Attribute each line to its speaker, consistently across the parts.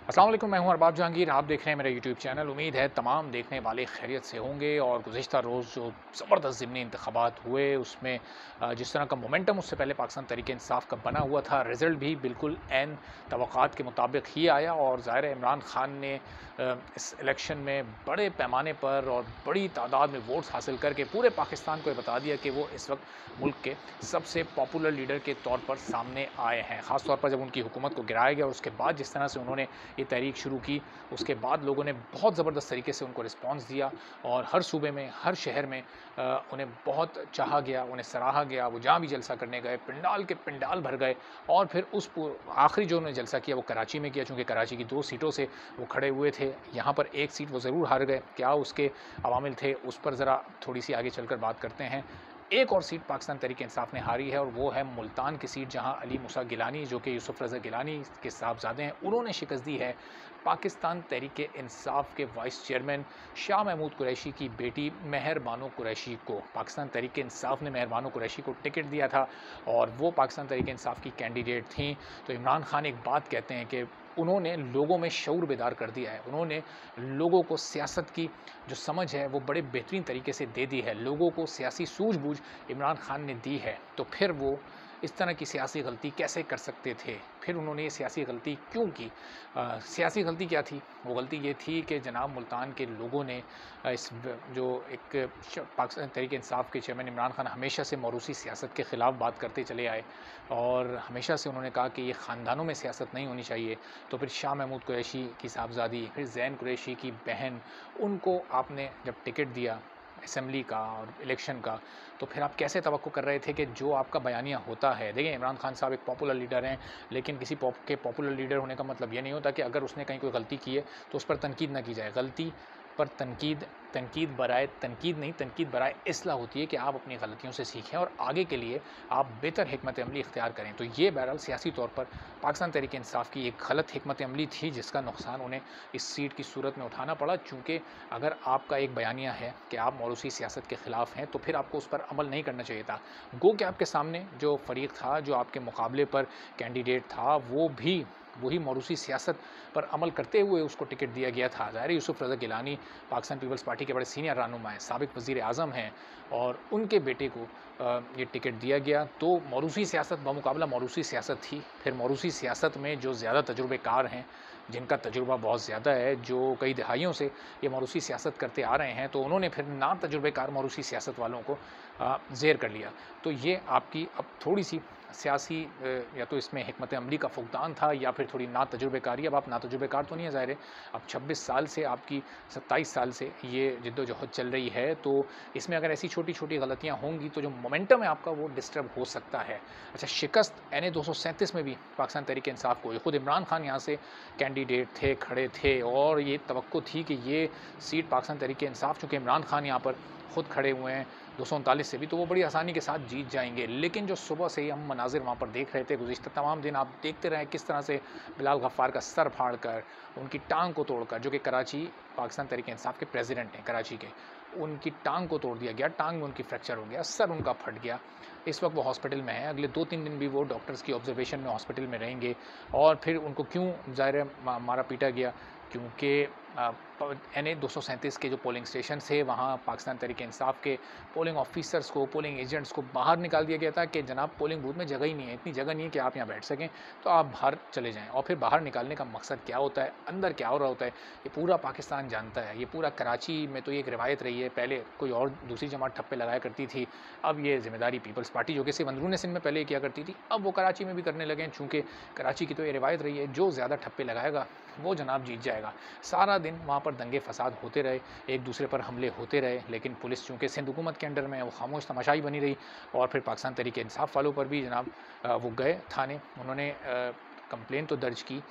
Speaker 1: अस्सलाम वालेकुम, मैं हूं अरबाब जहांगीर। आप देख रहे हैं मेरा यूट्यूब चैनल। उम्मीद है तमाम देखने वाले खैरियत से होंगे। और गुज़िश्ता रोज़ जो ज़बरदस्त ज़िमनी इंतखाबात हुए उसमें जिस तरह का मोमेंटम उससे पहले पाकिस्तान तहरीक-ए-इंसाफ का बना हुआ था, रिज़ल्ट भी बिल्कुल ऐन तवक्कात के मुताबिक ही आया। और ज़ाहिर है इमरान खान ने इस इलेक्शन में बड़े पैमाने पर और बड़ी तादाद में वोट्स हासिल करके पूरे पाकिस्तान को ये बता दिया कि वो इस वक्त मुल्क के सबसे पॉपुलर लीडर के तौर पर सामने आए हैं। ख़ास तौर पर जब उनकी हुकूमत को गिराया गया और उसके बाद जिस तरह से उन्होंने ये तहरीक शुरू की, उसके बाद लोगों ने बहुत ज़बरदस्त तरीके से उनको रिस्पॉन्स दिया। और हर सूबे में, हर शहर में उन्हें बहुत चाहा गया, उन्हें सराहा गया। वो जहाँ भी जलसा करने गए, पिंडाल के पिंडाल भर गए। और फिर उस आखिरी जो उन्होंने जलसा किया वो कराची में किया, चूँकि कराची की 2 सीटों से वो खड़े हुए थे। यहाँ पर 1 सीट वो ज़रूर हार गए। क्या उसके अवामिल थे, उस पर ज़रा थोड़ी-सी आगे चलकर बात करते हैं। एक और सीट पाकिस्तान तहरीक-ए-इंसाफ ने हारी है और वो है मुल्तान की सीट, जहाँ अली मूसा गिलानी, जो कि यूसुफ रज़ा गिलानी के साहबज़ादे हैं, उन्होंने शिकस्त दी है पाकिस्तान तहरीक-ए-इंसाफ के वाइस चेयरमैन शाह महमूद कुरैशी की बेटी मेहर बानो कुरैशी को। पाकिस्तान तहरीक-ए-इंसाफ ने मेहर बानो कुरैशी को टिकट दिया था और वो पाकिस्तान तहरीक-ए-इंसाफ की कैंडिडेट थीं। तो इमरान खान एक बात कहते हैं कि उन्होंने लोगों में शऊर बेदार कर दिया है। उन्होंने लोगों को सियासत की जो समझ है वो बड़े बेहतरीन तरीके से दे दी है। लोगों को सियासी सूझबूझ इमरान खान ने दी है। तो फिर वो इस तरह की सियासी गलती कैसे कर सकते थे? फिर उन्होंने ये सियासी गलती क्यों की? सियासी गलती क्या थी? वो गलती ये थी कि जनाब मुल्तान के लोगों ने इस जो एक पाकिस्तान तहरीक-ए-इंसाफ के चेयरमैन इमरान खान हमेशा से मौरूसी सियासत के ख़िलाफ़ बात करते चले आए। और हमेशा से उन्होंने कहा कि ये ख़ानदानों में सियासत नहीं होनी चाहिए। तो फिर शाह महमूद कुरैशी की साहबज़ादी, फिर ज़ैन कुरैशी की बहन, उनको आपने जब टिकट दिया असेंबली का और इलेक्शन का, तो फिर आप कैसे तवक्को कर रहे थे कि जो आपका बयानिया होता है, देखिए इमरान खान साहब एक पॉपुलर लीडर हैं, लेकिन किसी पॉपुलर लीडर होने का मतलब ये नहीं होता कि अगर उसने कहीं कोई गलती की है तो उस पर तनकीद ना की जाए। गलती पर तनकीद, तनकीद बराए तनकीद नहीं, तनकीद बराए इस्लाह होती है कि आप अपनी गलतियों से सीखें और आगे के लिए आप बेहतर हिकमत अमली इख्तियार करें। तो ये बहरहाल सियासी तौर पर पाकिस्तान तहरीक-ए-इंसाफ की एक गलत हिकमत अमली थी, जिसका नुकसान उन्हें इस सीट की सूरत में उठाना पड़ा। चूँकि अगर आपका एक बयानिया है कि आप मौरूसी सियासत के ख़िलाफ़ हैं, तो फिर आपको उस पर अमल नहीं करना चाहिए था। गो कि आपके सामने जो फ़रीक था, जो आपके मुकाबले पर कैंडिडेट था, वो भी वही मौरूसी सियासत पर अमल करते हुए उसको टिकट दिया गया था। ज़ाहिर है यूसुफ रज़ा गिलानी पाकिस्तान पीपल्स पार्टी के बड़े सीनियर रहनुमा हैं, साबिक़ वज़ीर-ए-आज़म हैं और उनके बेटे को ये टिकट दिया गया। तो मौरूसी सियासत बमुकाबला मौरूसी सियासत थी। फिर मौरूसी सियासत में जो ज़्यादा तजुर्बेकार हैं, जिनका तजुर्बा बहुत ज़्यादा है, जो कई दहाइयों से ये मौरूसी सियासत करते आ रहे हैं, तो उन्होंने फिर ना तजुर्बेकार मौरूसी सियासत वालों को ज़ेर कर लिया। तो ये आपकी अब थोड़ी-सी सियासी या तो इसमें हिकमत अमली का फुकदान था या फिर थोड़ी ना तजुर्बेकारी। अब आप ना तजुर्बेकार तो नहीं है ज़ाहिर है। अब 26 साल से आपकी 27 साल से ये जद्दोजहद चल रही है, तो इसमें अगर ऐसी छोटी-छोटी गलतियाँ होंगी तो जो मोमेंटम है आपका वो डिस्टर्ब हो सकता है। अच्छा, शिकस्त एनए 237 में भी पाकिस्तान तहरीक-ए-इंसाफ को हुई। खुद इमरान खान यहाँ से कैंडिडेट थे, खड़े थे और ये तवक्को थी कि ये सीट पाकिस्तान तहरीक-ए-इंसाफ, चूँकि इमरान खान यहाँ पर खुद खड़े हुए हैं 239 से भी, तो वो बड़ी आसानी के साथ जीत जाएँगे। लेकिन जो सुबह से ही हम मनाज़िर वहाँ पर देख रहे थे, गुज़िश्ता तमाम दिन आप देखते रहे किस तरह से बिलाल गफ़्फ़ार का सर फाड़ कर, उनकी टाँग को तोड़कर, जो कि कराची पाकिस्तान तहरीक-ए-इंसाफ के प्रेज़िडेंट हैं कराची के, उनकी टाँग को तोड़ दिया गया, टाँग में उनकी फ्रैक्चर हो गया, सर उनका फट गया। इस वक्त वो हॉस्पिटल में हैं, अगले 2-3 दिन भी वो डॉक्टर्स की ऑब्ज़र्वेशन में हॉस्पिटल में रहेंगे। और फिर उनको क्यों ज़ाहिर है मारा-पीटा गया, क्योंकि एनए 237 के जो पोलिंग स्टेशन थे, वहाँ पाकिस्तान तहरीक-ए-इंसाफ के पोलिंग ऑफिसर्स को, पोलिंग एजेंट्स को बाहर निकाल दिया गया था कि जनाब पोलिंग बूथ में जगह ही नहीं है, इतनी जगह नहीं है कि आप यहाँ बैठ सकें, तो आप बाहर चले जाएँ। और फिर बाहर निकालने का मकसद क्या होता है, अंदर क्या हो रहा होता है, ये पूरा पाकिस्तान जानता है। ये पूरा कराची में तो ये एक रिवायत रही है, पहले कोई और दूसरी जमात ठप्पे लगाया करती थी, अब ये ज़िम्मेदारी पीपल्स पार्टी, जो कि सिर्फ अंदरूनी सिंध में पहले किया करती थी, अब वो कराची में भी करने लगे हैं। चूँकि कराची की तो ये रिवायत रही है, जो ज़्यादा ठप्पे लगाएगा वो जनाब जीत जाएगा। सारा दिन वहाँ पर दंगे फसाद होते रहे, एक दूसरे पर हमले होते रहे, लेकिन पुलिस चूँकि सिंध हुकूमत के अंडर में है, वो खामोश तमाशाई बनी रही। और फिर पाकिस्तान तहरीक-ए-इंसाफ वालों पर भी जनाब वो गए थाने, उन्होंने कंप्लेन तो दर्ज की,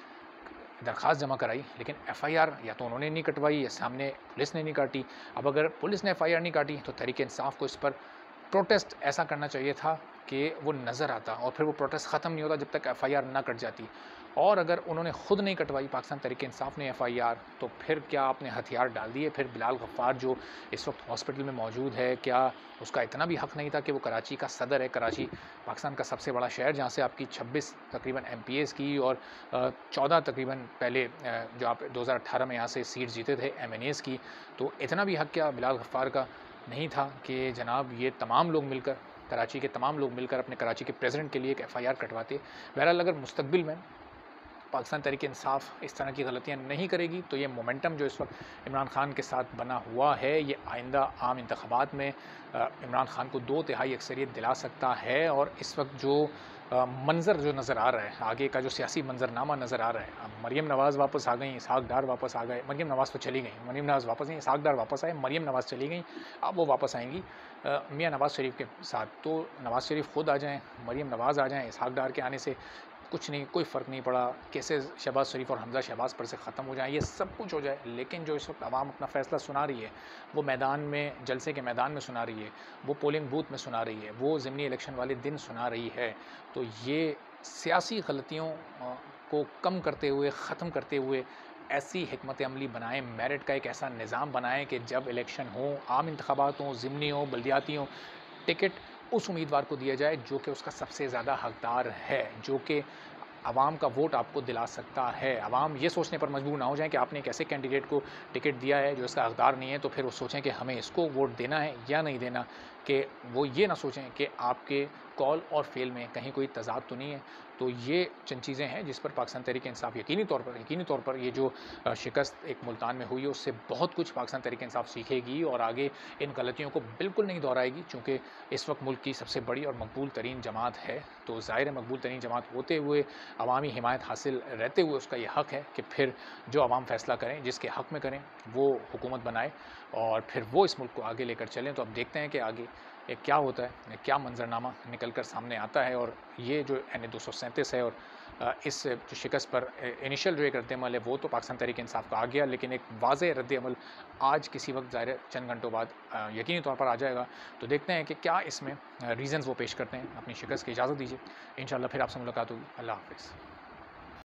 Speaker 1: दरख्वास्त जमा कराई, लेकिन एफआईआर या तो उन्होंने नहीं कटवाई या सामने पुलिस ने नहीं काटी। अब अगर पुलिस ने एफआईआर नहीं काटी तो तहरीक-ए-इंसाफ को इस पर प्रोटेस्ट ऐसा करना चाहिए था कि वो नज़र आता और फिर वो प्रोटेस्ट ख़त्म नहीं होता जब तक एफआईआर ना कट जाती। और अगर उन्होंने खुद नहीं कटवाई, पाकिस्तान तहरीक-ए-इंसाफ ने एफआईआर, तो फिर क्या आपने हथियार डाल दिए? फिर बिलाल गफ्फार जो इस वक्त हॉस्पिटल में मौजूद है, क्या उसका इतना भी हक नहीं था कि वो कराची का सदर है, कराची पाकिस्तान का सबसे बड़ा शहर जहाँ से आपकी 26 तकरीबन एमपीएस की और 14 तकरीबन पहले जो आप 2018 में यहाँ से सीट जीते थे एमएनएस की, तो इतना भी हक क्या बिलाल गफ्फार का नहीं था कि जनाब ये तमाम लोग मिलकर, कराची के तमाम लोग मिलकर अपने कराची के प्रेसिडेंट के लिए एक एफआईआर कटवाते? बहरहाल अगर मुस्तकबिल में पाकिस्तान तहरीक-ए-इंसाफ इस तरह की गलतियाँ नहीं करेगी, तो ये मोमेंटम जो इस वक्त इमरान खान के साथ बना हुआ है, ये आइंदा आम इंतखाबात में इमरान खान को 2/3 अक्सरियत दिला सकता है। और इस वक्त जो मंज़र जो नज़र आ रहा है, आगे का जो सियासी मंजरनामा नज़र आ रहा है, अब मरीम नवाज़ वापस आ गई, इसहाक डार वापस आ गए, मरीम नवाज़ तो चली गई, मरीम नवाज़ वापस नहीं, इसहाक डार वापस आए, मरीम नवाज़ चली गई, अब वो वापस आएंगी मियाँ नवाज़ शरीफ के साथ। तो नवाज़ शरीफ खुद आ जाएँ, मरीम नवाज़ आ जाएँ, इसहाक डार के आने से कुछ नहीं, कोई फ़र्क नहीं पड़ा, केसेस शहबाज़ शरीफ और हमज़ा शहबाज़ पर से ख़त्म हो जाएँ, ये सब कुछ हो जाए, लेकिन जो इस वक्त आवाम अपना फ़ैसला सुना रही है, वो मैदान में, जलसे के मैदान में सुना रही है, वो पोलिंग बूथ में सुना रही है, वो ज़िमनी इलेक्शन वाले दिन सुना रही है। तो ये सियासी गलतियों को कम करते हुए, ख़त्म करते हुए ऐसी हिकमत अमली बनाएँ, मेरिट का एक ऐसा निज़ाम बनाएँ कि जब इलेक्शन हो, आम इंतखाबात हों, ज़िमनी हों, बल्दियाती हों, टिकट उस उम्मीदवार को दिया जाए जो कि उसका सबसे ज़्यादा हकदार है, जो कि आवाम का वोट आपको दिला सकता है। आवाम ये सोचने पर मजबूर ना हो जाएँ कि आपने एक ऐसे कैंडिडेट को टिकट दिया है जो इसका हकदार नहीं है, तो फिर वो सोचें कि हमें इसको वोट देना है या नहीं देना, कि वो ये ना सोचें कि आपके कॉल और फ़ेल में कहीं कोई तज़ाद तो नहीं है। तो ये चंद चीज़ें हैं जिस पर पाकिस्तान तहरीक-ए-इंसाफ यकीनी तौर पर ये जो शिकस्त एक मुल्तान में हुई है, उससे बहुत कुछ पाकिस्तान तहरीक-ए-इंसाफ सीखेगी और आगे इन गलतियों को बिल्कुल नहीं दोहराएगी, चूँकि इस वक्त मुल्क की सबसे बड़ी और मकबूल तरीन जमात है। तो ज़ाहिर है मकबूल तरीन जमात होते हुए, अवामी हिमायत हासिल रहते हुए, उसका ये हक़ है कि फिर जो अवाम फ़ैसला करें, जिसके हक़ में करें, वो हुकूमत बनाए और फिर वो इस मुल्क को आगे लेकर चलें। तो अब देखते हैं कि आगे क्या होता है, क्या मंज़रनामा निकल कर सामने आता है। और ये जो NA 237 है और इस जो शिकस्त पर इनिशियल जो एक रद्द-ए-अमल है, वो तो पाकिस्तान तहरीक-ए-इंसाफ का आ गया, लेकिन एक वाज़ेह रद्द-ए-अमल आज किसी वक्त ज़ाहिर है चंद घंटों बाद यकीनी तौर पर आ जाएगा। तो देखते हैं कि क्या इसमें रीज़न्स वो पेश करते हैं। अपनी शिकस्त की इजाज़त दीजिए, इंशाअल्लाह फिर आपसे मुलाकात होगी। अल्लाह हाफ़िज़।